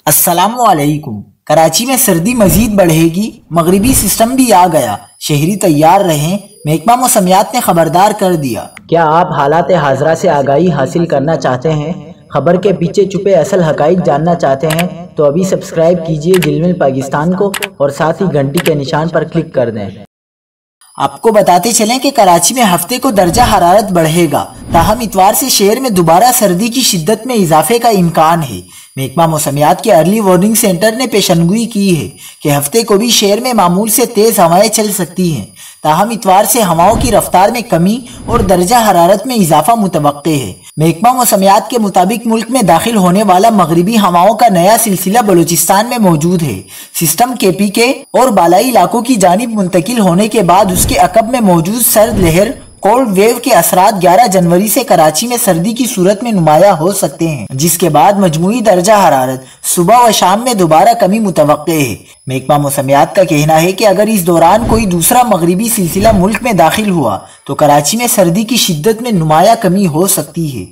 السلام علیکم۔ کراچی میں سردی مزید بڑھے گی، مغربی سسٹم بھی آ گیا، شہری تیار رہیں، محکمہ موسمیات نے خبردار کر دیا۔ کیا آپ حالات حاضرہ سے آگاہی حاصل کرنا چاہتے ہیں؟ خبر کے پیچھے چھپے اصل حقائق جاننا چاہتے ہیں تو ابھی سبسکرائب کیجئے جلمل پاکستان کو اور ساتھ ہی گھنٹی کے نشان پر کلک کر دیں۔ آپ کو بتاتے چلیں کہ کراچی میں ہفتے کو درجہ حرارت بڑھے گا، تاہم اتوار سے شہر میں دوبارہ سردی کی شدت میں اضافے کا امکان ہے۔ محکمہ موسمیات کے ارلی وارننگ سینٹر نے پیشنگوئی کی ہے کہ ہفتے کو بھی شہر میں معمول سے تیز ہوائیں چل سکتی ہیں، تاہم اتوار سے ہواؤں کی رفتار میں کمی اور درجہ حرارت میں اضافہ متوقع ہے۔ محکمہ موسمیات کے مطابق ملک میں داخل ہونے والا مغربی ہواؤں کا نیا سلسلہ بلوچستان میں موجود ہے۔ سسٹم کے پی کے اور بالائی علاقوں کی جانب منتقل ہونے کے بعد اس کے عقب میں موجود سرد لہر کولڈ ویو کے اثرات 11 جنوری سے کراچی میں سردی کی صورت میں نمایاں ہو سکتے ہیں، جس کے بعد مجموعی درجہ حرارت صبح و شام میں دوبارہ کمی متوقع ہے۔ محکمہ موسمیات کا کہنا ہے کہ اگر اس دوران کوئی دوسرا مغربی سلسلہ ملک میں داخل ہوا تو کراچی میں سردی کی شدت میں نمایاں کمی ہو سکتی ہے۔